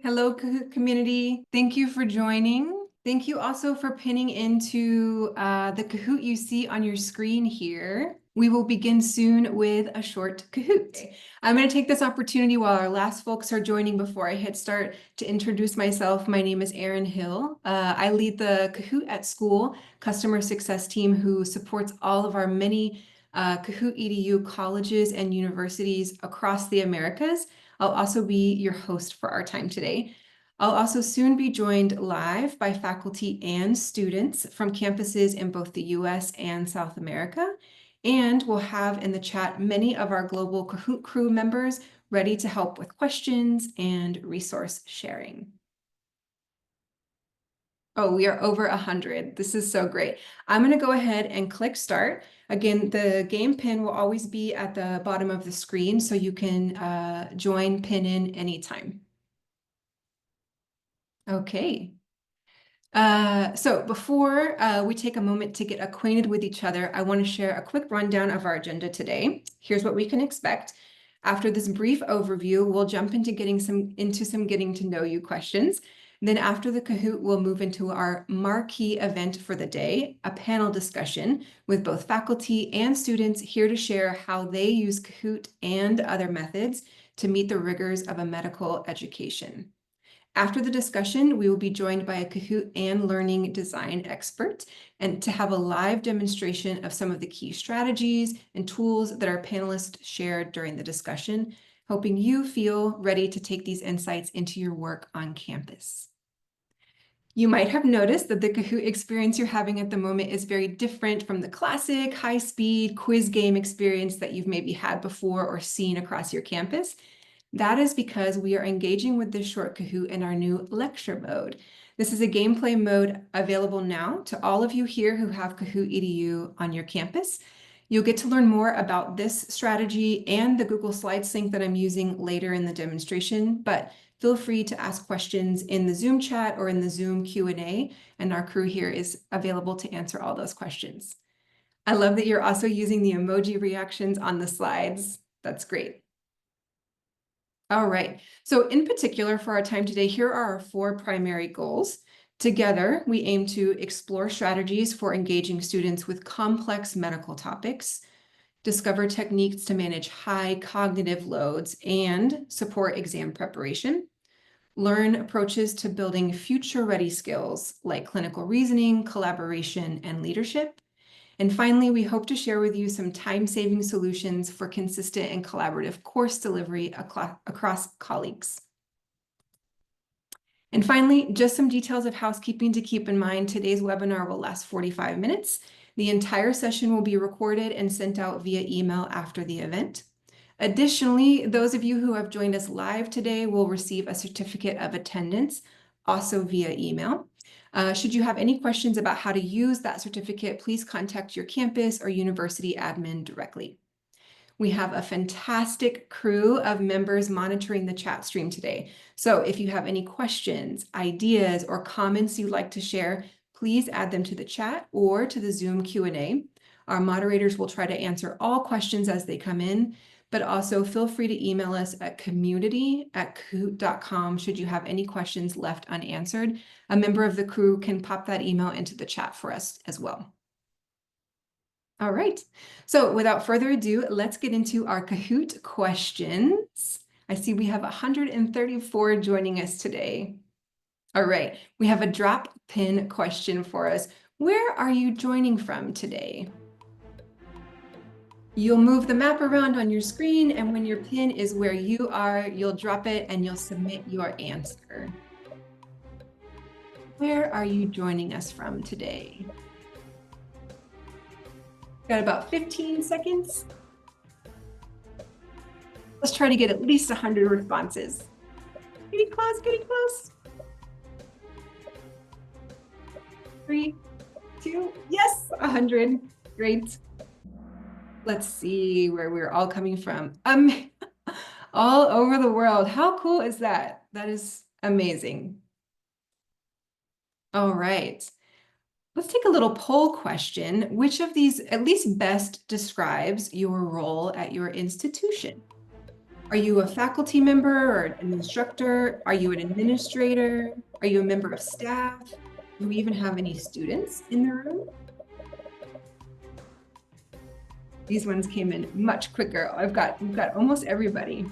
Hello, Kahoot community. Thank you for joining. Thank you also for pinning into the Kahoot you see on your screen here. We will begin soon with a short Kahoot. I'm going to take this opportunity while our last folks are joining before I hit start to introduce myself. My name is Erin Hill. I lead the Kahoot at School customer success team who supports all of our many Kahoot EDU colleges and universities across the Americas. I'll also be your host for our time today. I'll also soon be joined live by faculty and students from campuses in both the US and South America. And we'll have in the chat many of our global Kahoot crew members ready to help with questions and resource sharing. Oh, we are over 100. This is so great. I'm going to go ahead and click start. Again, the game pin will always be at the bottom of the screen, so you can join pin in anytime. Okay. So before we take a moment to get acquainted with each other, I want to share a quick rundown of our agenda today. Here's what we can expect. After this brief overview, we'll jump into some getting to know you questions. Then after the Kahoot, we'll move into our marquee event for the day, a panel discussion with both faculty and students here to share how they use Kahoot and other methods to meet the rigors of a medical education. After the discussion, we will be joined by a Kahoot and learning design expert and to have a live demonstration of some of the key strategies and tools that our panelists shared during the discussion, helping you feel ready to take these insights into your work on campus. You might have noticed that the Kahoot experience you're having at the moment is very different from the classic high-speed quiz game experience that you've maybe had before or seen across your campus. That is because we are engaging with this short Kahoot in our new lecture mode. This is a gameplay mode available now to all of you here who have Kahoot EDU on your campus. You'll get to learn more about this strategy and the Google Slides link that I'm using later in the demonstration, but feel free to ask questions in the Zoom chat or in the Zoom Q&A, and our crew here is available to answer all those questions. I love that you're also using the emoji reactions on the slides. That's great. All right, so in particular for our time today, here are our 4 primary goals. Together, we aim to explore strategies for engaging students with complex medical topics, discover techniques to manage high cognitive loads and support exam preparation, learn approaches to building future-ready skills like clinical reasoning, collaboration, and leadership. And finally, we hope to share with you some time-saving solutions for consistent and collaborative course delivery across colleagues. And finally, just some details of housekeeping to keep in mind. Today's webinar will last 45 minutes. The entire session will be recorded and sent out via email after the event. Additionally, those of you who have joined us live today will receive a certificate of attendance, also via email. Should you have any questions about how to use that certificate, please contact your campus or university admin directly. We have a fantastic crew of members monitoring the chat stream today. So if you have any questions, ideas, or comments you'd like to share, please add them to the chat or to the Zoom Q&A. Our moderators will try to answer all questions as they come in, but also feel free to email us at community@kahoot.com should you have any questions left unanswered. A member of the crew can pop that email into the chat for us as well. All right, so without further ado, let's get into our Kahoot questions. I see we have 134 joining us today. All right, we have a drop pin question for us. Where are you joining from today? You'll move the map around on your screen, and when your pin is where you are, you'll drop it and you'll submit your answer. Where are you joining us from today? Got about 15 seconds. Let's try to get at least 100 responses. Getting close, getting close. 3, 2, yes, 100. Great. Let's see where we're all coming from. All over the world. How cool is that? That is amazing. All right. Let's take a little poll question. Which of these at least best describes your role at your institution? Are you a faculty member or an instructor? Are you an administrator? Are you a member of staff? Do we even have any students in the room? These ones came in much quicker. We've got almost everybody.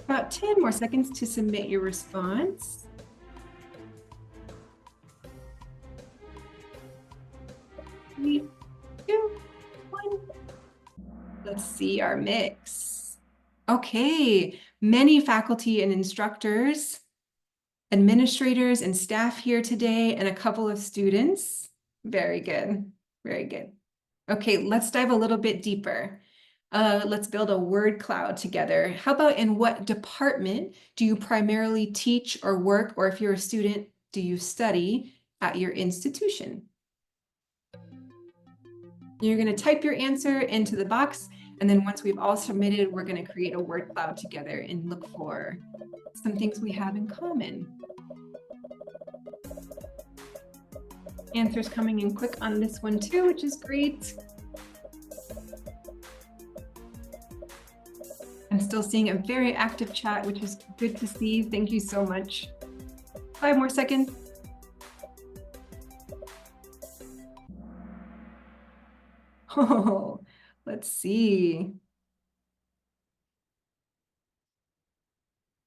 About 10 more seconds to submit your response. Three, two, one. Let's see our mix. Okay, many faculty and instructors, administrators and staff here today, and a couple of students. Very good, very good. Okay, let's dive a little bit deeper. Let's build a word cloud together. How about in what department do you primarily teach or work, or if you're a student, do you study at your institution? You're going to type your answer into the box, and then once we've all submitted, we're going to create a word cloud together and look for some things we have in common. Answers coming in quick on this one too, which is great. I'm still seeing a very active chat, which is good to see. Thank you so much. 5 more seconds. Oh, let's see.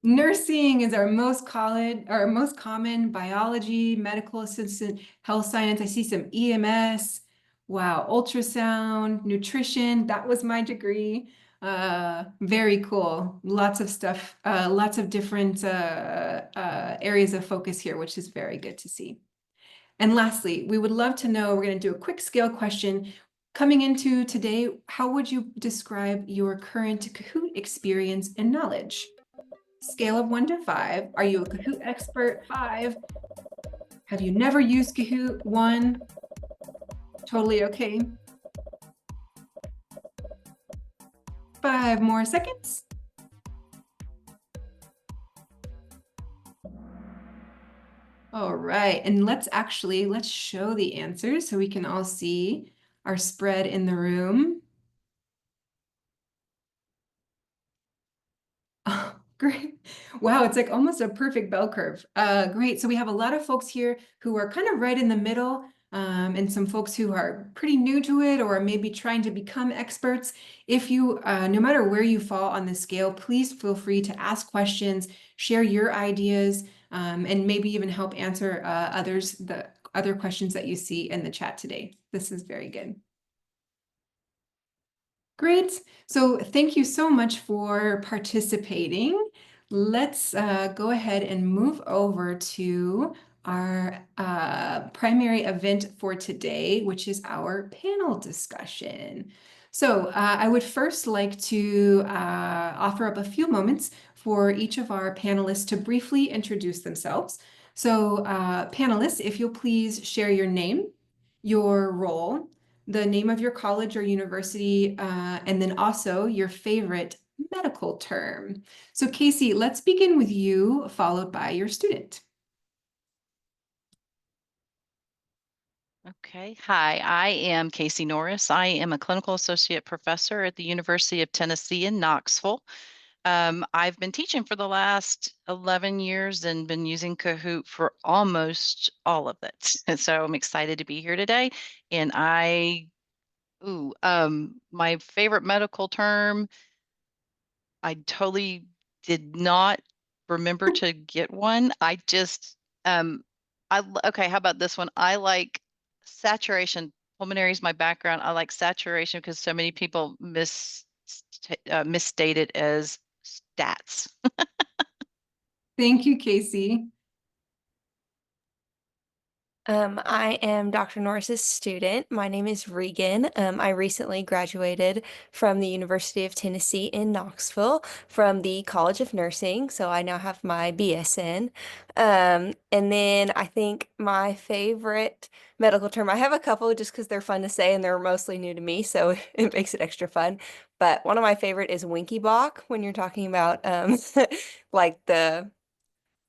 Nursing is our most common biology, medical assistant, health science. I see some EMS. Wow, ultrasound, nutrition. That was my degree. Very cool. Lots of stuff, lots of different areas of focus here, which is very good to see. And lastly, we would love to know, we're going to do a quick scale question. Coming into today, how would you describe your current Kahoot experience and knowledge? Scale of 1 to 5. Are you a Kahoot expert? 5. Have you never used Kahoot? 1. Totally okay. 5 more seconds. All right, and let's show the answers so we can all see our spread in the room. Oh, great. Wow, it's like almost a perfect bell curve. Great. So we have a lot of folks here who are kind of right in the middle, and some folks who are pretty new to it or maybe trying to become experts. If you, no matter where you fall on the scale, please feel free to ask questions, share your ideas, and maybe even help answer the other questions that you see in the chat today. This is very good. Great. So thank you so much for participating. Let's go ahead and move over to our primary event for today, which is our panel discussion. So I would first like to offer up a few moments for each of our panelists to briefly introduce themselves. So panelists, if you'll please share your name, your role, the name of your college or university, and then also your favorite medical term. So Casey, let's begin with you, followed by your student. Okay. Hi, I am Casey Norris. I am a clinical associate professor at the University of Tennessee in Knoxville. I've been teaching for the last 11 years and been using Kahoot for almost all of it. So I'm excited to be here today. And my favorite medical term, I totally did not remember to get one. Um, okay, how about this one? I like saturation. Pulmonary is my background. I like saturation because so many people misstate it as stats. Thank you, Casey. I am Dr. Norris's student. My name is Regan. I recently graduated from the University of Tennessee in Knoxville from the College of Nursing, so I now have my BSN. And then I think my favorite medical term, I have a couple just because they're fun to say and they're mostly new to me, so it makes it extra fun. But one of my favorite is Winky Block when you're talking about like the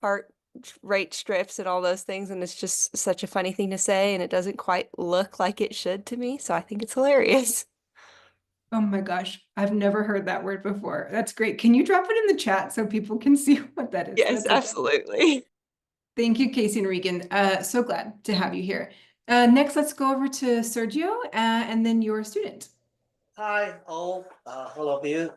heart rate strips and all those things, and it's just such a funny thing to say, and it doesn't quite look like it should to me, so I think it's hilarious. Oh my gosh, I've never heard that word before. That's great. Can you drop it in the chat so people can see what that is? Yes, absolutely. Thank you, Casey and Regan. So glad to have you here. Next, let's go over to Sergio and then your student. Hi, all of you.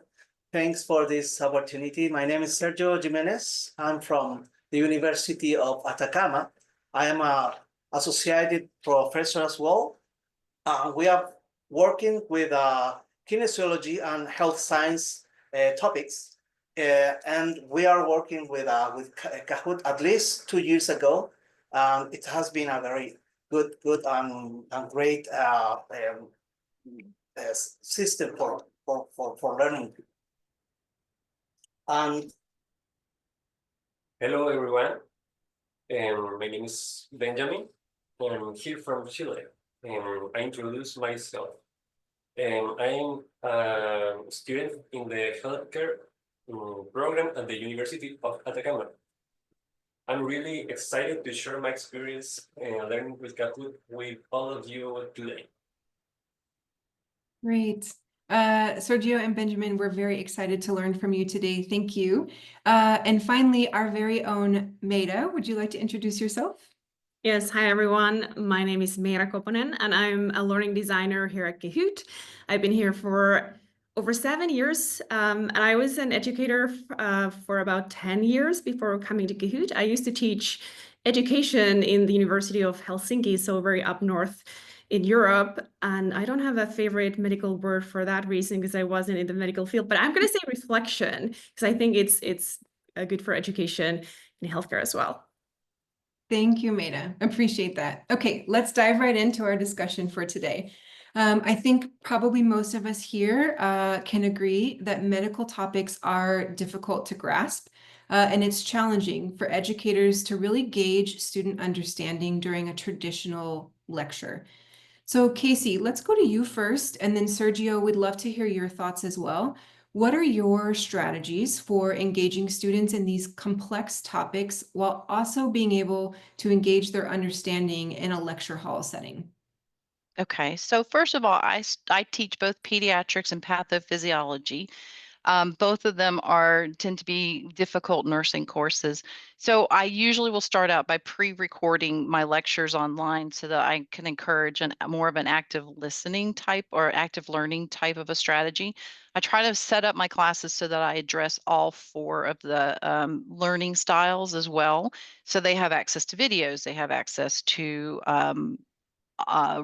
Thanks for this opportunity. My name is Sergio Jimenez. I'm from the University of Atacama. I am an associated professor as well. We are working with kinesiology and health science topics. And we are working with Kahoot at least 2 years ago. It has been a very good and great system for learning. And hello, everyone. My name is Benjamin. I'm here from Chile. I introduce myself. I'm a student in the healthcare program at the University of Atacama. I'm really excited to share my experience learning with Kahoot with all of you today. Great. Sergio and Benjamin, we're very excited to learn from you today. Thank you. And finally, our very own Maida, would you like to introduce yourself? Yes, hi everyone. My name is Meera Koponen and I'm a learning designer here at Kahoot. I've been here for over 7 years and I was an educator for about 10 years before coming to Kahoot. I used to teach education in the University of Helsinki, so very up north in Europe. And I don't have a favorite medical word for that reason because I wasn't in the medical field, but I'm going to say reflection because I think it's good for education in healthcare as well. Thank you, Maida. Appreciate that. Okay, let's dive right into our discussion for today. I think probably most of us here can agree that medical topics are difficult to grasp, and it's challenging for educators to really gauge student understanding during a traditional lecture. So Casey, let's go to you first, and then Sergio, would love to hear your thoughts as well. What are your strategies for engaging students in these complex topics while also being able to engage their understanding in a lecture hall setting? Okay, so first of all, I teach both pediatrics and pathophysiology. Both of them tend to be difficult nursing courses. So I usually will start out by pre-recording my lectures online so that I can encourage more of an active listening type or active learning type of a strategy. I try to set up my classes so that I address all 4 of the learning styles as well. So they have access to videos, they have access to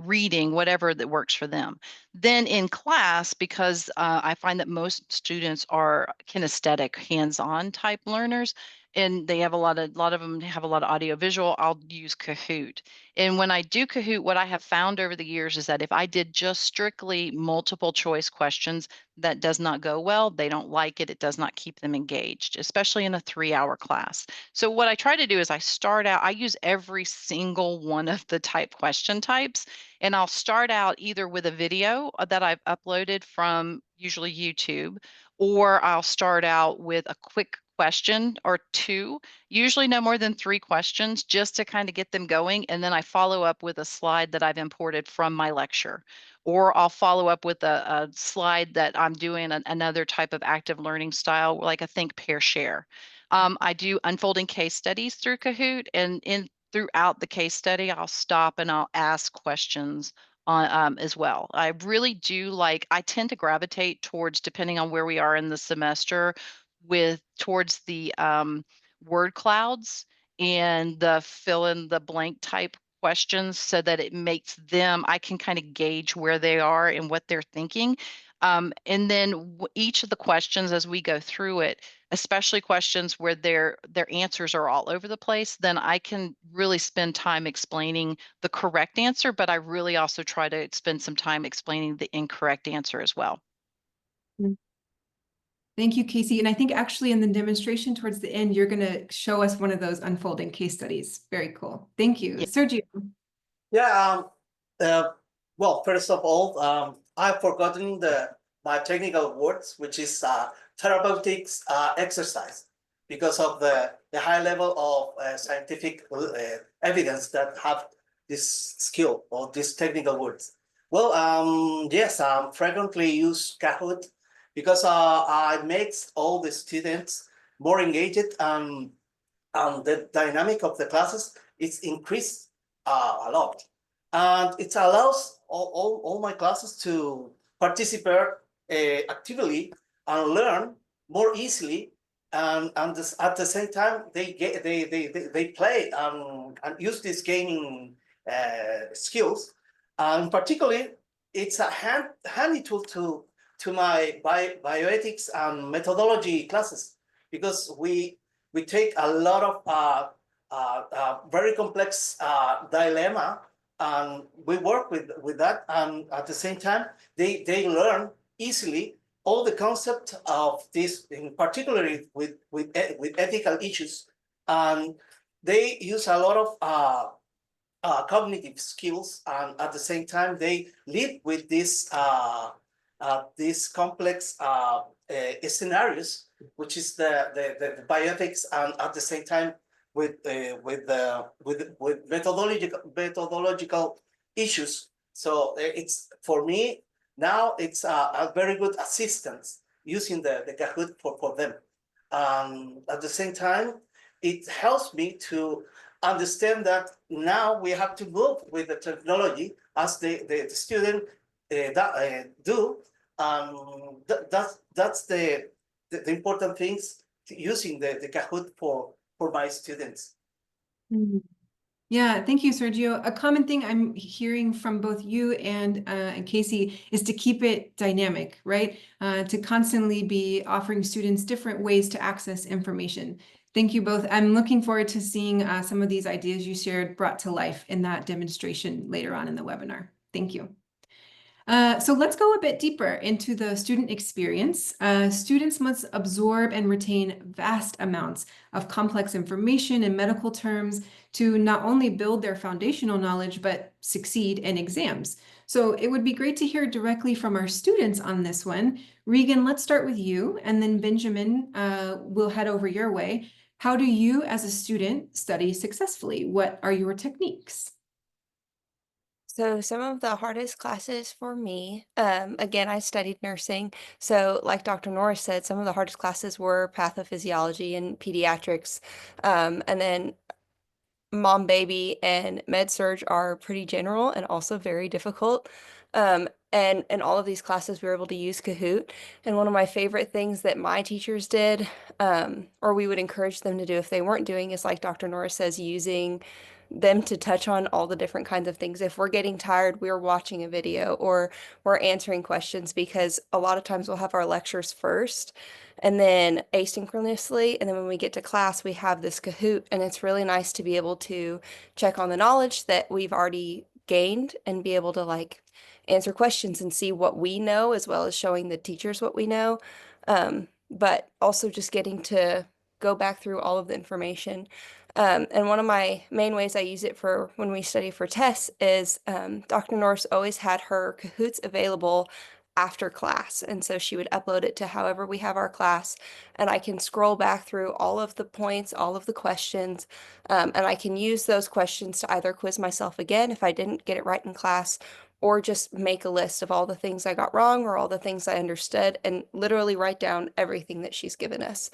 reading, whatever that works for them. Then in class, because I find that most students are kinesthetic, hands-on type learners, and they have a lot of them have a lot of audio visual, I'll use Kahoot. And when I do Kahoot, what I have found over the years is that if I did just strictly multiple choice questions, that does not go well. They don't like it. It does not keep them engaged, especially in a 3-hour class. So what I try to do is I use every single one of the question types, and I'll start out either with a video that I've uploaded from usually YouTube, or I'll start out with a quick question or 2, usually no more than 3 questions, just to kind of get them going. And then I follow up with a slide that I've imported from my lecture. Or I'll follow up with a slide that I'm doing another type of active learning style, like a think, pair, share. I do unfolding case studies through Kahoot, and throughout the case study, I'll stop and I'll ask questions on as well. I really do I tend to gravitate towards, depending on where we are in the semester, towards the word clouds and the fill in the blank type questions so that it makes I can kind of gauge where they are and what they're thinking. And then each of the questions as we go through it, especially questions where their answers are all over the place, then I can really spend time explaining the correct answer, but I really also try to spend some time explaining the incorrect answer as well. Thank you, Casey. And I think actually in the demonstration towards the end, you're going to show us one of those unfolding case studies. Very cool. Thank you. Yeah. Sergio. yeah, well, first of all, I've forgotten my technical words, which is therapeutics exercise, because of the high level of scientific evidence that have this skill or these technical words. Well, yes, frequently use Kahoot because I makes all the students more engaged, and the dynamic of the classes is increased a lot. And it allows all my classes to participate actively and learn more easily. And this, at the same time, they play and use these gaming skills. And particularly, it's a handy tool to my bioethics and methodology classes, because we take a lot of very complex dilemma, and we work with that. And at the same time, they learn easily all the concept of this, in particularly with ethical issues. And they use a lot of cognitive skills, and at the same time they live with these complex scenarios, which is the bioethics, and at the same time with methodological issues. So it's, for me now, it's a very good assistance using the Kahoot for them. At the same time, it helps me to understand that now we have to move with the technology as the student do. That's the important things using the Kahoot for my students. Yeah, thank you, Sergio. A common thing I'm hearing from both you and Casey is to keep it dynamic, right? To constantly be offering students different ways to access information. Thank you both. I'm looking forward to seeing some of these ideas you shared brought to life in that demonstration later on in the webinar. Thank you. So let's go a bit deeper into the student experience. Students must absorb and retain vast amounts of complex information in medical terms to not only build their foundational knowledge, but succeed in exams. So it would be great to hear directly from our students on this one. Regan, let's start with you, and then Benjamin, we'll head over your way. How do you as a student study successfully? What are your techniques? So some of the hardest classes for me, again, I studied nursing. So like Dr. Norris said, some of the hardest classes were pathophysiology and pediatrics. And then mom baby and med surg are pretty general and also very difficult. And in all of these classes, we were able to use Kahoot. And one of my favorite things that my teachers did, or we would encourage them to do if they weren't doing, is like Dr. Norris says, using them to touch on all the different kinds of things. If we're getting tired, we're watching a video or we're answering questions, because a lot of times we'll have our lectures first and then asynchronously. And then when we get to class, we have this Kahoot, and it's really nice to be able to check on the knowledge that we've already gained and be able to like answer questions and see what we know, as well as showing the teachers what we know. But also just getting to go back through all of the information. And one of my main ways I use it for when we study for tests is Dr. Norris always had her Kahoots available after class. And so she would upload it to however we have our class, and I can scroll back through all of the points, all of the questions, and I can use those questions to either quiz myself again if I didn't get it right in class, or just make a list of all the things I got wrong or all the things I understood, and literally write down everything that she's given us.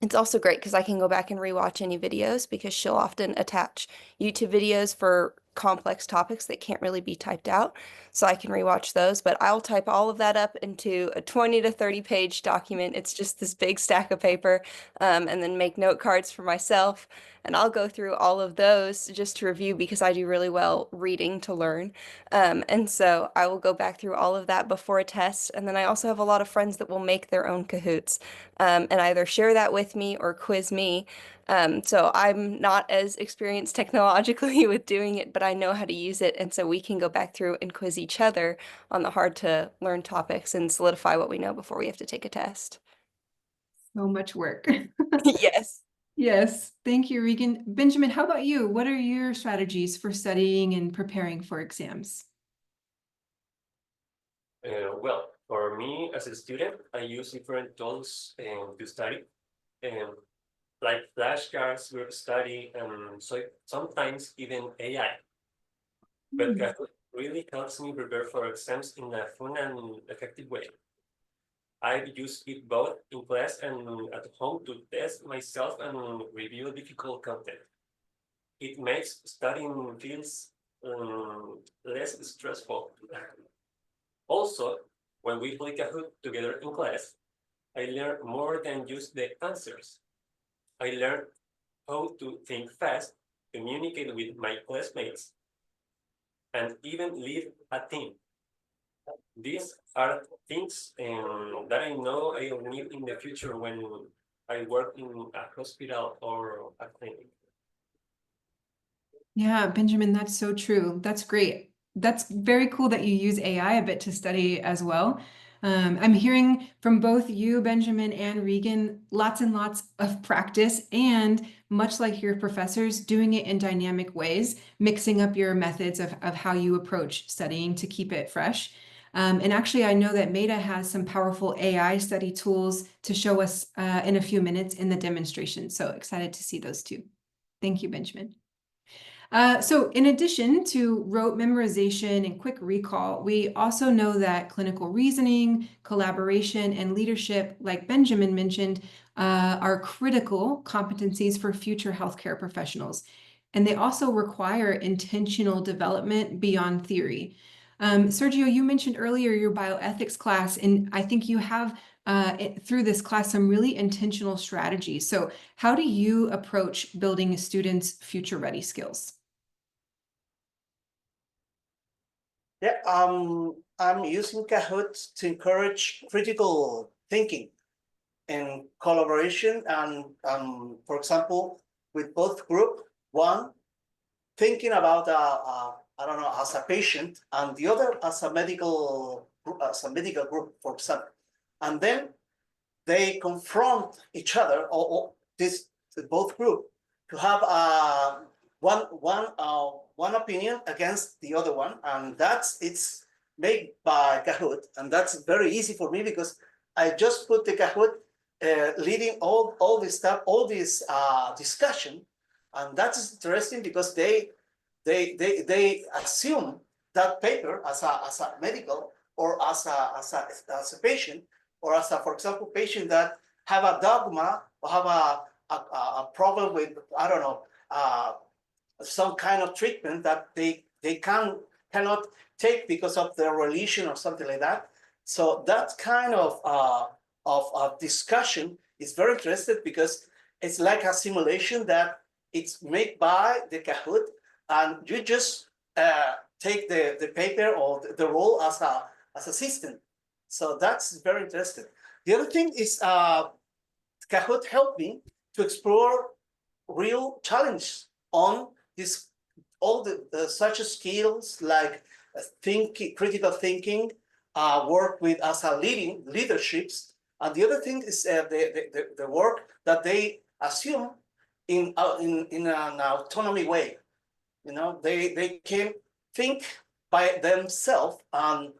It's also great because I can go back and rewatch any videos, because she'll often attach YouTube videos for complex topics that can't really be typed out. So I can rewatch those, but I'll type all of that up into a 20 to 30 page document. It's just this big stack of paper, and then make note cards for myself. And I'll go through all of those just to review, because I do really well reading to learn. And so I will go back through all of that before a test. And then I also have a lot of friends that will make their own Kahoots, and either share that with me or quiz me. So I'm not as experienced technologically with doing it, but I know how to use it. And so we can go back through and quiz each other on the hard to learn topics and solidify what we know before we have to take a test. So much work. Yes. Yes, thank you, Regan. Benjamin, how about you? What are your strategies for studying and preparing for exams? Well, for me as a student, I use different tools to study, like flashcards, group study, and so sometimes even AI. But really helps me prepare for exams in a fun and effective way. I've used it both in class and at home to test myself and review difficult content. It makes studying feels less stressful. Also, when we play Kahoot together in class, I learn more than just the answers. I learned how to think fast, communicate with my classmates, and even lead a team. These are things that I know I'll need in the future when I work in a hospital or a clinic. Yeah, Benjamin, that's so true. That's great. That's very cool that you use AI a bit to study as well. I'm hearing from both you, Benjamin, and Regan, lots and lots of practice, and much like your professors, doing it in dynamic ways, mixing up your methods of how you approach studying to keep it fresh. And actually, I know that Meta has some powerful AI study tools to show us in a few minutes in the demonstration. So excited to see those too. Thank you, Benjamin. So in addition to rote memorization and quick recall, we also know that clinical reasoning, collaboration, and leadership, like Benjamin mentioned, are critical competencies for future healthcare professionals. And they also require intentional development beyond theory. Sergio, you mentioned earlier your bioethics class, and I think you have through this class some really intentional strategies. So how do you approach building students' future-ready skills? Yeah, I'm using Kahoot to encourage critical thinking and collaboration. And for example, with both group, one thinking about I don't know, as a patient, and the other as a medical group, for example, and then they confront each other, or both group, to have one opinion against the other one, and it's made by Kahoot, and that's very easy for me because I just put the Kahoot leading all this stuff, all this discussion, and that's interesting because they assume that paper as a medical or as a patient, or as a, for example, patient that have a dogma or have a problem with, I don't know, some kind of treatment that they cannot take because of their religion or something like that. So that kind of discussion is very interesting because it's like a simulation that it's made by the Kahoot, and you just take the paper or the role as a system. So that's very interesting. The other thing is Kahoot helped me to explore real challenges on this, all the such skills like critical thinking, work with as a leaderships. And the other thing is the work that they assume in an autonomy way. You know, they can think by themselves, and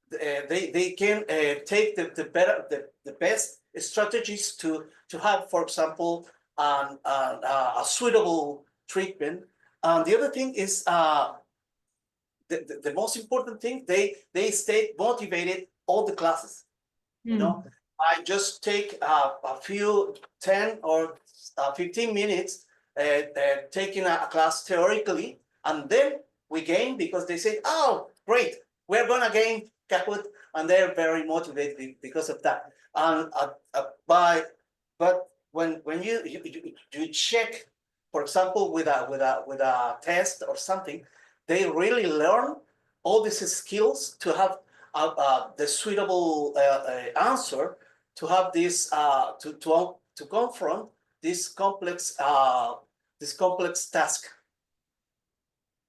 they can take the best strategies to have, for example, a suitable treatment. And the other thing is the most important thing, they stay motivated all the classes. You know, I just take a few 10 or 15 minutes taking a class theoretically, and then we game because they say, oh, great, we're gonna game Kahoot, and they're very motivated because of that. And but when you check, for example, with a test or something, they really learn all these skills to have the suitable answer, to have this to confront this complex task.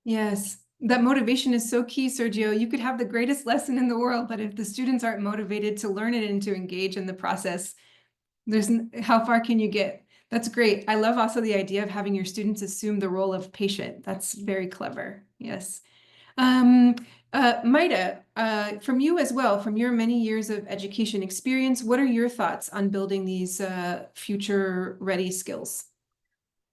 Yes, that motivation is so key, Sergio. You could have the greatest lesson in the world, but if the students aren't motivated to learn it and to engage in the process, how far can you get? That's great. I love also the idea of having your students assume the role of patient. That's very clever. Yes. Maida, from you as well, from your many years of education experience, what are your thoughts on building these future ready skills?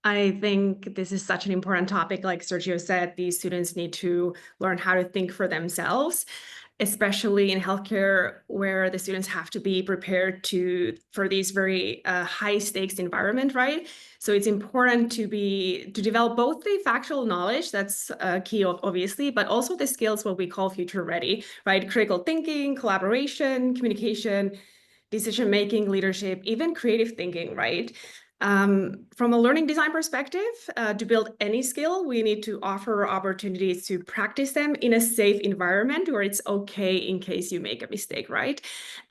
I think this is such an important topic. Like Sergio said, these students need to learn how to think for themselves, especially in healthcare, where the students have to be prepared for these very high stakes environment, right? So it's important to develop both the factual knowledge, that's key, obviously, but also the skills, what we call future ready, right? Critical thinking, collaboration, communication, decision-making, leadership, even creative thinking, right? From a learning design perspective, to build any skill, we need to offer opportunities to practice them in a safe environment where it's okay in case you make a mistake, right?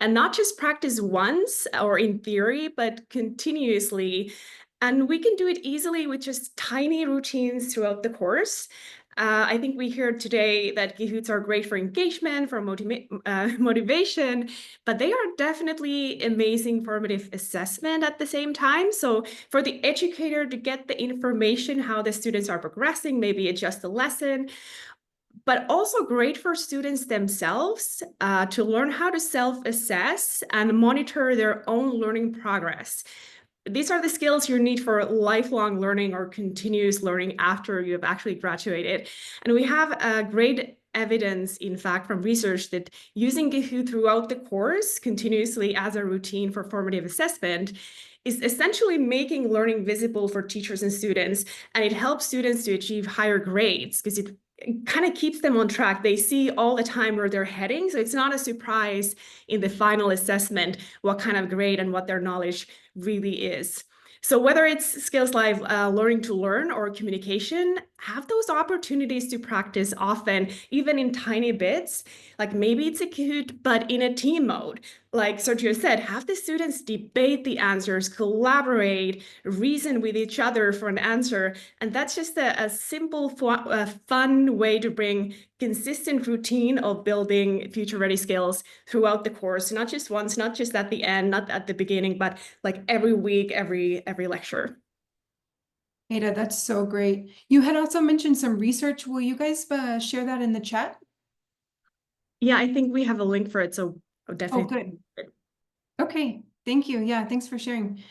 And not just practice once or in theory, but continuously. And we can do it easily with just tiny routines throughout the course. I think we heard today that Kahoots are great for engagement, for motivation, but they are definitely amazing formative assessment at the same time. So for the educator to get the information how the students are progressing, maybe adjust the lesson, but also great for students themselves to learn how to self-assess and monitor their own learning progress. These are the skills you need for lifelong learning or continuous learning after you have actually graduated. And we have great evidence, in fact, from research that using Kahoot throughout the course continuously as a routine for formative assessment is essentially making learning visible for teachers and students. And it helps students to achieve higher grades because it kind of keeps them on track. They see all the time where they're heading. So it's not a surprise in the final assessment what kind of grade and what their knowledge really is. So whether it's skills like learning to learn or communication, have those opportunities to practice often, even in tiny bits. Like maybe it's a Kahoot, but in a team mode. Like Sergio said, have the students debate the answers, collaborate, reason with each other for an answer. And that's just a simple, fun way to bring consistent routine of building future-ready skills throughout the course, not just once, not just at the end, not at the beginning, but like every week, every lecture. Ada, that's so great. You had also mentioned some research. Will you guys share that in the chat? Yeah, I think we have a link for it, so definitely. Oh, good. Okay, thank you. Yeah, thanks for sharing.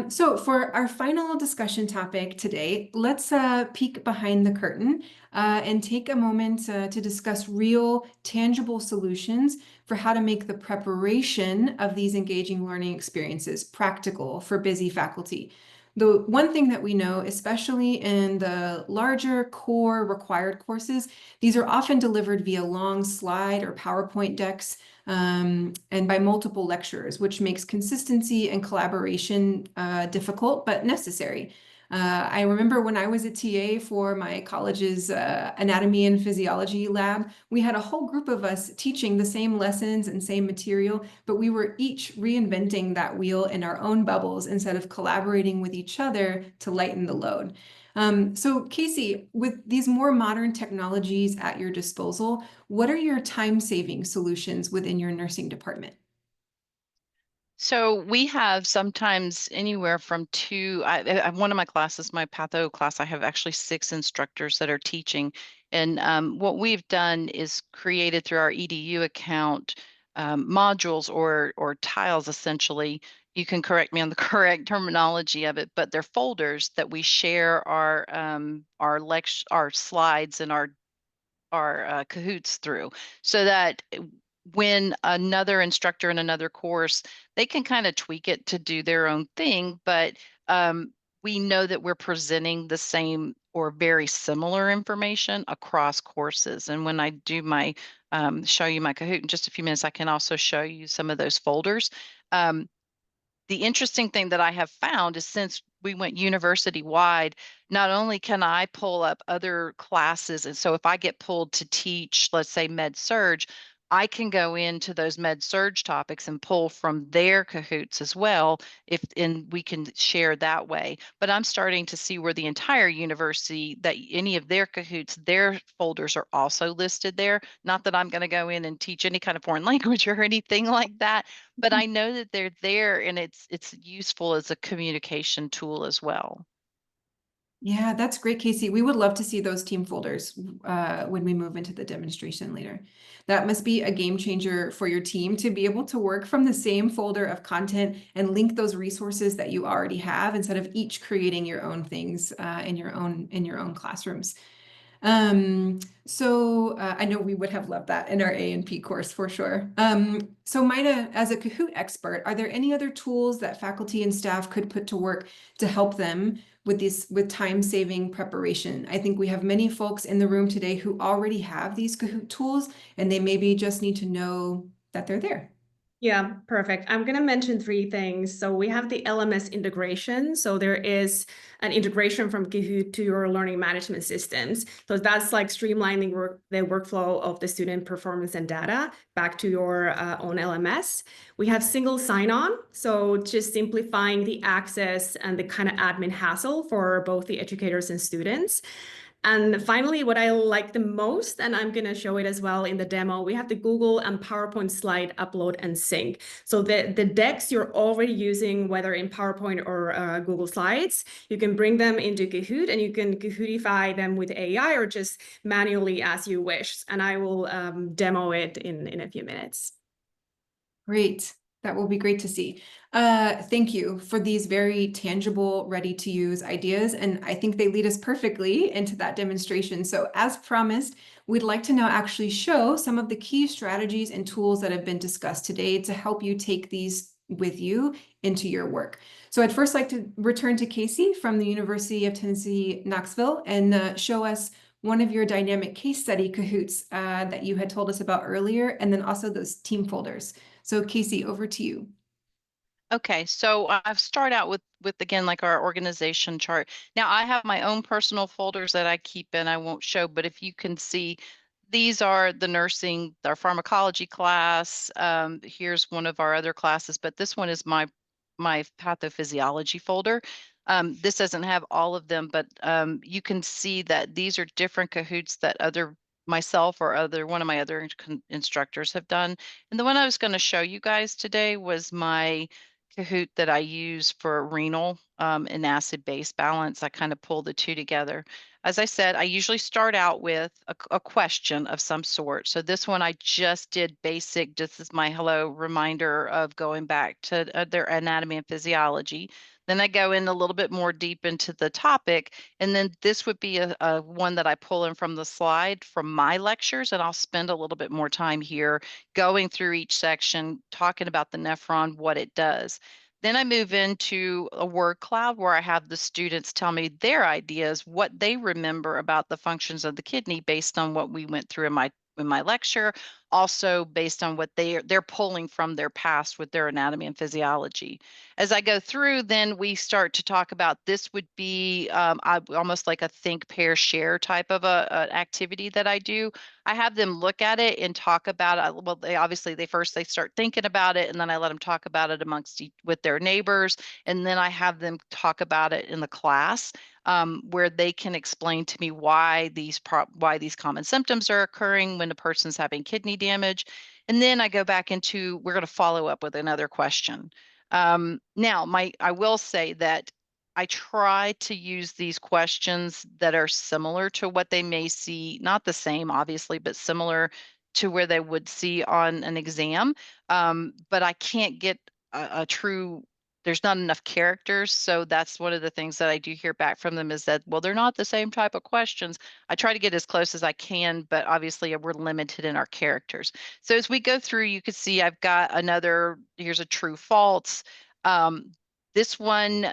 So for our final discussion topic today, let's peek behind the curtain and take a moment to discuss real, tangible solutions for how to make the preparation of these engaging learning experiences practical for busy faculty. The one thing that we know, especially in the larger core required courses, these are often delivered via long slide or PowerPoint decks and by multiple lecturers, which makes consistency and collaboration difficult but necessary. I remember when I was a TA for my college's anatomy and physiology lab, we had a whole group of us teaching the same lessons and same material, but we were each reinventing that wheel in our own bubbles instead of collaborating with each other to lighten the load. So Casey, with these more modern technologies at your disposal, what are your time-saving solutions within your nursing department? So we have sometimes anywhere from one of my classes, my patho class, I have actually 6 instructors that are teaching. And what we've done is created through our EDU account modules or tiles, essentially. You can correct me on the correct terminology of it, but they're folders that we share our slides and our Kahoots through, so that when another instructor in another course, they can kind of tweak it to do their own thing, but we know that we're presenting the same or very similar information across courses. And when I do my show you my Kahoot in just a few minutes, I can also show you some of those folders. The interesting thing that I have found is since we went university wide, not only can I pull up other classes, and so if I get pulled to teach, let's say med surg, I can go into those med surg topics and pull from their Kahoots as well, and we can share that way. But I'm starting to see where the entire university, that any of their Kahoots, their folders are also listed there. Not that I'm going to go in and teach any kind of foreign language or anything like that, but I know that they're there, and it's useful as a communication tool as well. Yeah, that's great, Casey. We would love to see those team folders when we move into the demonstration later. That must be a game changer for your team to be able to work from the same folder of content and link those resources that you already have instead of each creating your own things in your own classrooms. I know we would have loved that in our A&P course for sure. So Maida, as a Kahoot expert, are there any other tools that faculty and staff could put to work to help them with time-saving preparation? I think we have many folks in the room today who already have these Kahoot tools, and they maybe just need to know that they're there. Yeah, perfect. I'm going to mention three things. So we have the LMS integration. So there is an integration from Kahoot to your learning management systems. So that's like streamlining the workflow of the student performance and data back to your own LMS. We have single sign-on. So just simplifying the access and the kind of admin hassle for both the educators and students. And finally, what I like the most, and I'm going to show it as well in the demo, we have the Google and PowerPoint slide upload and sync. So the decks you're already using, whether in PowerPoint or Google Slides, you can bring them into Kahoot and you can Kahootify them with AI or just manually as you wish. And I will demo it in a few minutes. Great. That will be great to see. Thank you for these very tangible, ready to use ideas. And I think they lead us perfectly into that demonstration. So as promised, we'd like to now actually show some of the key strategies and tools that have been discussed today to help you take these with you into your work. So I'd first like to return to Casey from the University of Tennessee, Knoxville, and show us one of your dynamic case study Kahoots that you had told us about earlier, and then also those team folders. So Casey, over to you. Okay, so I've started out with again, like our organization chart. Now I have my own personal folders that I keep in, I won't show, but if you can see, these are the nursing, our pharmacology class. Here's one of our other classes, but this one is my pathophysiology folder. This doesn't have all of them, but you can see that these are different Kahoots that myself or one of my other instructors have done. And the one I was going to show you guys today was my Kahoot that I use for renal and acid-base balance. I kind of pull the two together. As I said, I usually start out with a question of some sort. So this one I just did basic. This is my hello reminder of going back to their anatomy and physiology. Then I go in a little bit more deep into the topic. And then this would be a one that I pull in from the slide from my lectures. And I'll spend a little bit more time here going through each section, talking about the nephron, what it does. Then I move into a word cloud where I have the students tell me their ideas, what they remember about the functions of the kidney based on what we went through in my lecture, also based on what they're pulling from their past with their anatomy and physiology. As I go through, then we start to talk about this would be almost like a think, pair, share type of an activity that I do. I have them look at it and talk about it. Well, they first start thinking about it, and then I let them talk about it with their neighbors, and then I have them talk about it in the class. Where they can explain to me why these common symptoms are occurring when a person's having kidney damage. And then I go back into, we're going to follow up with another question. Now, I will say that I try to use these questions that are similar to what they may see, not the same, obviously, but similar to where they would see on an exam. But I can't get a true, there's not enough characters. So that's one of the things that I do hear back from them is that, well, they're not the same type of questions. I try to get as close as I can, but obviously we're limited in our characters. So as we go through, you can see I've got here's a true false. This one,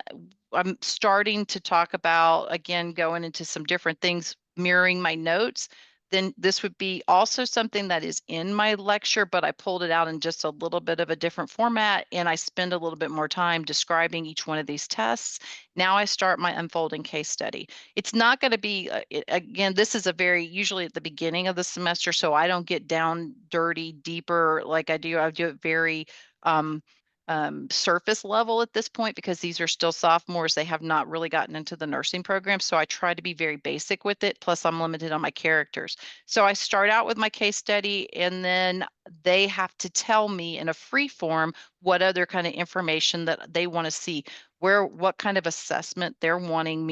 I'm starting to talk about, again, going into some different things, mirroring my notes. Then this would be also something that is in my lecture, but I pulled it out in just a little bit of a different format, and I spend a little bit more time describing each one of these tests. Now I start my unfolding case study. It's not going to be, again, this is usually at the beginning of the semester, so I don't get down dirty, deeper like I do. I do it very surface level at this point because these are still sophomores. They have not really gotten into the nursing program. So I try to be very basic with it. Plus I'm limited on my characters. So I start out with my case study and then they have to tell me in a free form what other kind of information that they want to see, what kind of assessment they're wanting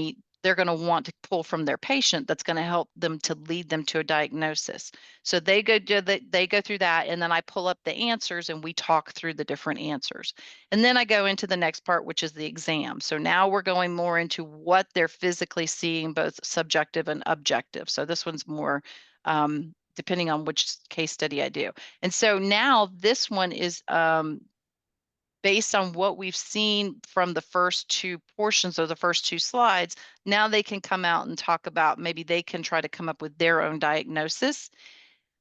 they're going to want to pull from their patient that's going to help them to lead them to a diagnosis. So they go through that, and then I pull up the answers and we talk through the different answers. And then I go into the next part, which is the exam. So now we're going more into what they're physically seeing, both subjective and objective. So this one's more depending on which case study I do. And so now this one is based on what we've seen from the first two portions of the first two slides. Now they can come out and talk about, maybe they can try to come up with their own diagnosis.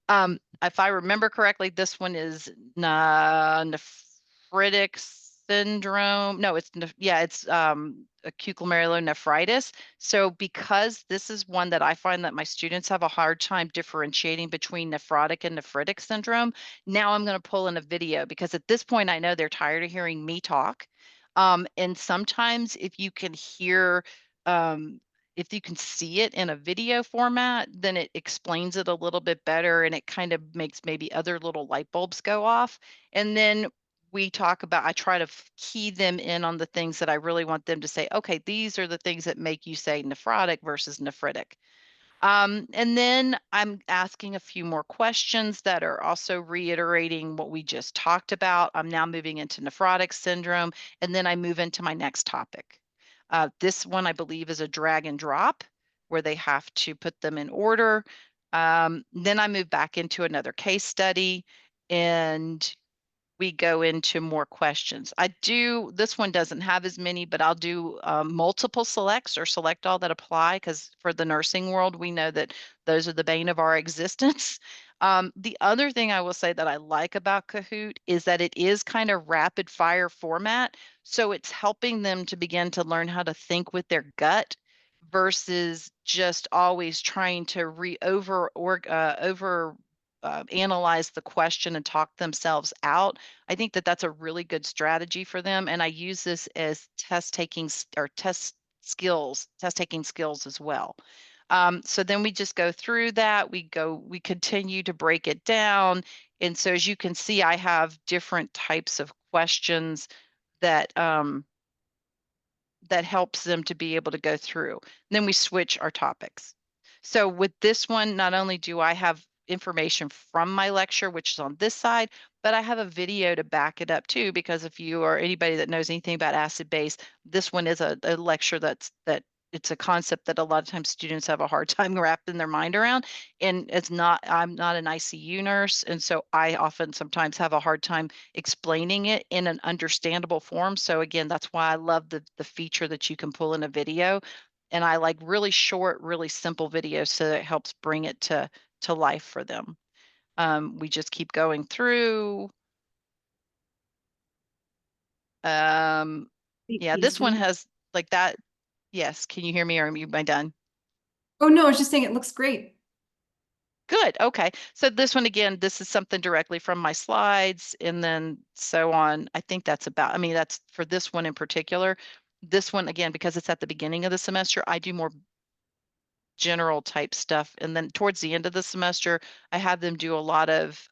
If I remember correctly, this one is nephritic syndrome. No, it's acute glomerulonephritis. So because this is one that I find that my students have a hard time differentiating between nephrotic and nephritic syndrome, now I'm going to pull in a video, because at this point I know they're tired of hearing me talk. And sometimes if you can hear if you can see it in a video format, then it explains it a little bit better, and it kind of makes maybe other little light bulbs go off. And then we talk about, I try to key them in on the things that I really want them to say, okay, these are the things that make you say nephrotic versus nephritic. And then I'm asking a few more questions that are also reiterating what we just talked about. I'm now moving into nephrotic syndrome, and then I move into my next topic. This one, I believe, is a drag and drop, where they have to put them in order. Then I move back into another case study, and we go into more questions. This one doesn't have as many, but I'll do multiple selects or select all that apply, because for the nursing world, we know that those are the bane of our existence. The other thing I will say that I like about Kahoot is that it is kind of rapid fire format. So it's helping them to begin to learn how to think with their gut versus just always trying to analyze the question and talk themselves out. I think that that's a really good strategy for them. And I use this as test taking skills as well. So then we just go through that. We continue to break it down. And so as you can see, I have different types of questions that that helps them to be able to go through. And then we switch our topics. So with this one, not only do I have information from my lecture, which is on this side, but I have a video to back it up too, because if you are anybody that knows anything about acid base, this one is a lecture that it's a concept that a lot of times students have a hard time wrapping their mind around. And I'm not an ICU nurse. And so I often sometimes have a hard time explaining it in an understandable form. So again, that's why I love the feature that you can pull in a video. And I like really short, really simple videos, so that it helps bring it to life for them. We just keep going through. Yeah, this one has like that. Yes, can you hear me, or am I done? Oh, no, I was just saying it looks great. Good. Okay. So this one, again, this is something directly from my slides, and then so on. I think that's for this one in particular. This one, again, because it's at the beginning of the semester, I do more general type stuff. And then towards the end of the semester, I have them do a lot of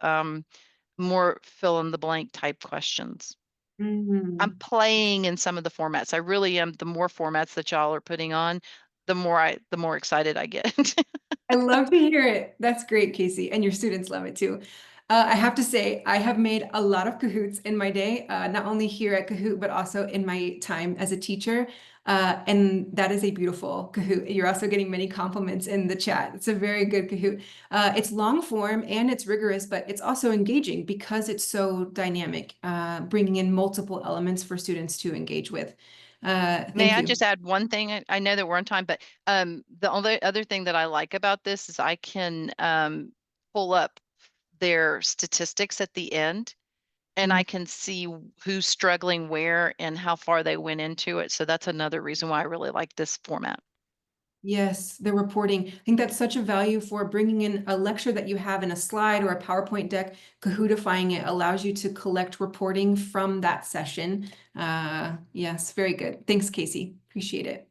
more fill in the blank type questions. I'm playing in some of the formats. I really am. The more formats that y'all are putting on, the more excited I get. I love to hear it. That's great, Casey. And your students love it too. I have to say, I have made a lot of Kahoots in my day, not only here at Kahoot, but also in my time as a teacher. And that is a beautiful Kahoot. You're also getting many compliments in the chat. It's a very good Kahoot. It's long form and it's rigorous, but it's also engaging because it's so dynamic, bringing in multiple elements for students to engage with. May I just add one thing? I know that we're on time, but the only other thing that I like about this is I can pull up their statistics at the end, and I can see who's struggling where and how far they went into it. So that's another reason why I really like this format. Yes, the reporting. I think that's such a value for bringing in a lecture that you have in a slide or a PowerPoint deck. Kahootifying it allows you to collect reporting from that session. Yes, very good. Thanks, Casey. Appreciate it.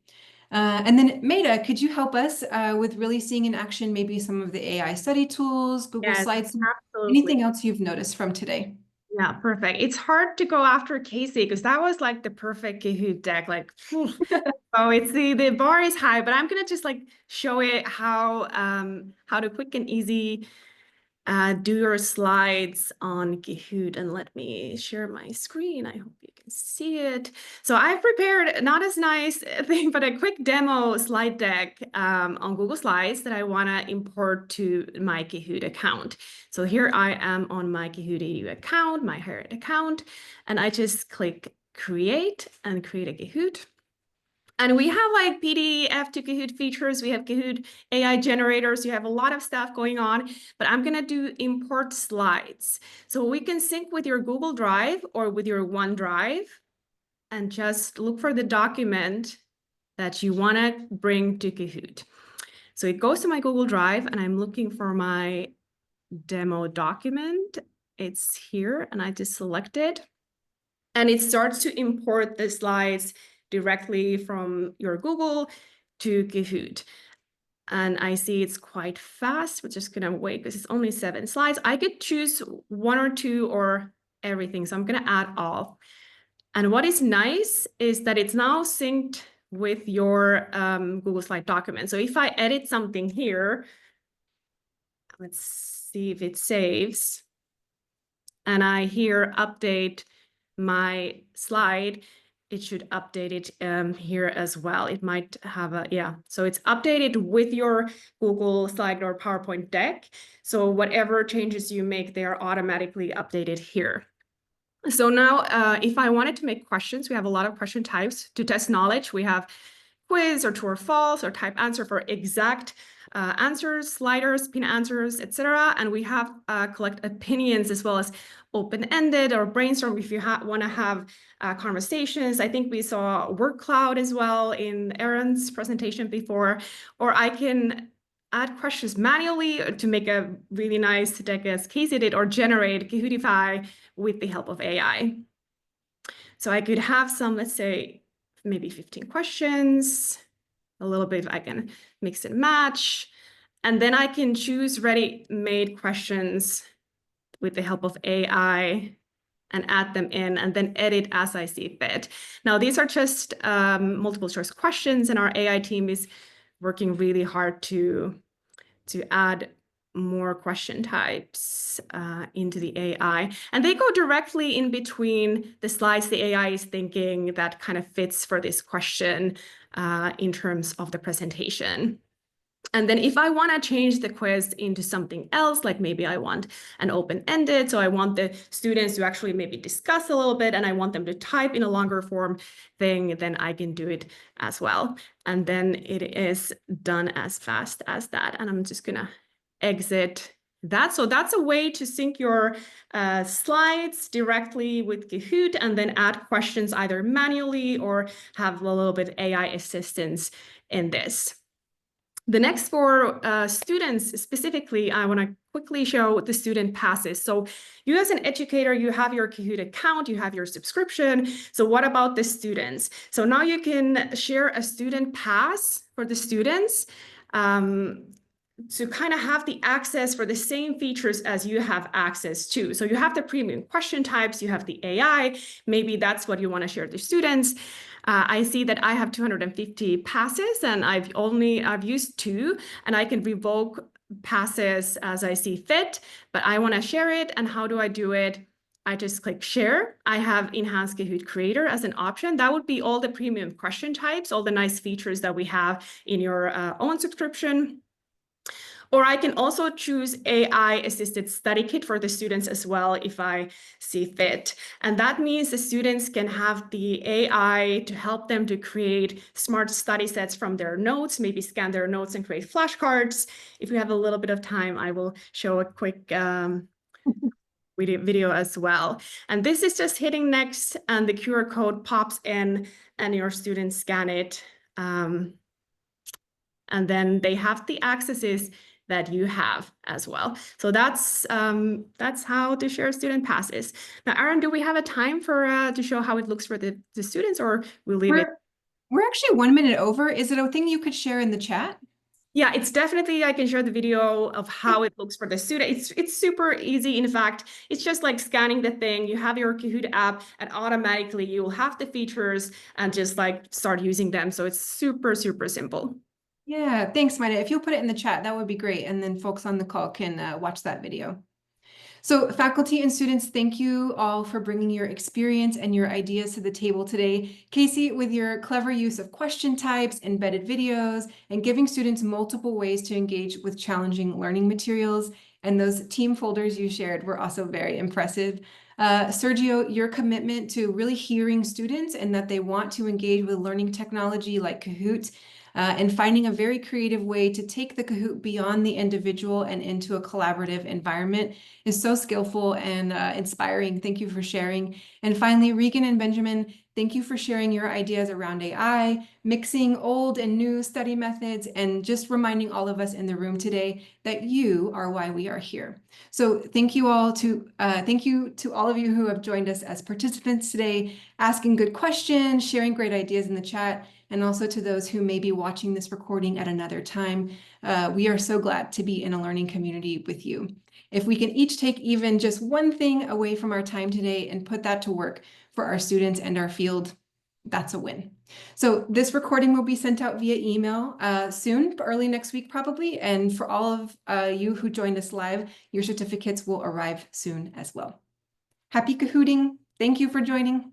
And then Maida, could you help us with really seeing in action maybe some of the AI study tools, Google Yes, Slides, absolutely. anything else you've noticed from today? Yeah, perfect. It's hard to go after Casey because that was like the perfect Kahoot deck. Like, oh, it's the bar is high, but I'm gonna just like show it how to quick and easy do your slides on Kahoot. And let me share my screen. I hope you can see it. So I've prepared not as nice thing, but a quick demo slide deck on Google Slides that I want to import to my Kahoot account. So here I am on my Kahoot EDU account, my Harriet account, and I just click create and create a Kahoot. And we have like PDF to Kahoot features. We have Kahoot AI generators. You have a lot of stuff going on, but I'm going to do import slides. So we can sync with your Google Drive or with your OneDrive and just look for the document that you want to bring to Kahoot. So it goes to my Google Drive and I'm looking for my demo document. It's here and I just select it. And it starts to import the slides directly from your Google to Kahoot. And I see it's quite fast. We're just gonna wait because it's only 7 slides. I could choose 1 or 2 or everything. So I'm gonna add all. And what is nice is that it's now synced with your Google Slide document. So if I edit something here, let's see if it saves. And I here update my slide, it should update it here as well. It might have a, yeah. So it's updated with your Google slide or PowerPoint deck. So whatever changes you make, they are automatically updated here. So now if I wanted to make questions, we have a lot of question types to test knowledge. We have quiz or true or false or type answer for exact answers, sliders, pin answers, etc. And we have collect opinions as well as open-ended or brainstorm if you want to have conversations. I think we saw word cloud as well in Aaron's presentation before, or I can add questions manually to make a really nice deck as Casey did, or generate Kahootify with the help of AI. So I could have some, let's say, maybe 15 questions, a little bit, I can mix and match, and then I can choose ready-made questions with the help of AI and add them in and then edit as I see fit. Now, these are just multiple choice questions, and our AI team is working really hard to add more question types into the AI. And they go directly in between the slides the AI is thinking that kind of fits for this question in terms of the presentation. And then if I want to change the quiz into something else, like maybe I want an open-ended, so I want the students to actually maybe discuss a little bit and I want them to type in a longer form thing, then I can do it as well. And then it is done as fast as that. And I'm just gonna exit that. So that's a way to sync your slides directly with Kahoot and then add questions either manually or have a little bit AI assistance in this. The next for students specifically, I want to quickly show the student passes. So you as an educator, you have your Kahoot account, you have your subscription. So what about the students? So now you can share a student pass for the students to kind of have the access for the same features as you have access to. So you have the premium question types, you have the AI, maybe that's what you want to share to students. I see that I have 250 passes and I've used 2 and I can revoke passes as I see fit, but I want to share it. And how do I do it? I just click share. I have enhanced Kahoot creator as an option. That would be all the premium question types, all the nice features that we have in your own subscription. Or I can also choose AI-assisted study kit for the students as well if I see fit. And that means the students can have the AI to help them to create smart study sets from their notes, maybe scan their notes and create flashcards. If we have a little bit of time, I will show a quick video as well. And this is just hitting next and the QR code pops in and your students scan it. And then they have the accesses that you have as well. So that's how to share student passes. Now, Aaron, do we have a time for to show how it looks for the students, or we'll leave it? We're actually 1 minute over. Is it a thing you could share in the chat? Yeah, it's definitely, I can share the video of how it looks for the student. It's super easy. In fact, it's just like scanning the thing. You have your Kahoot app and automatically you will have the features and just like start using them. So it's super, super simple. Yeah, thanks, Maida. If you'll put it in the chat, that would be great. And then folks on the call can watch that video. So faculty and students, thank you all for bringing your experience and your ideas to the table today. Casey, with your clever use of question types, embedded videos, and giving students multiple ways to engage with challenging learning materials, and those team folders you shared were also very impressive. Sergio, your commitment to really hearing students and that they want to engage with learning technology like Kahoot, and finding a very creative way to take the Kahoot beyond the individual and into a collaborative environment is so skillful and inspiring. Thank you for sharing. And finally, Regan and Benjamin, thank you for sharing your ideas around AI, mixing old and new study methods, and just reminding all of us in the room today that you are why we are here. So thank you to all of you who have joined us as participants today, asking good questions, sharing great ideas in the chat, and also to those who may be watching this recording at another time. We are so glad to be in a learning community with you. If we can each take even just one thing away from our time today and put that to work for our students and our field, that's a win. So this recording will be sent out via email soon, early next week probably. And for all of you who joined us live, your certificates will arrive soon as well. Happy Kahooting. Thank you for joining.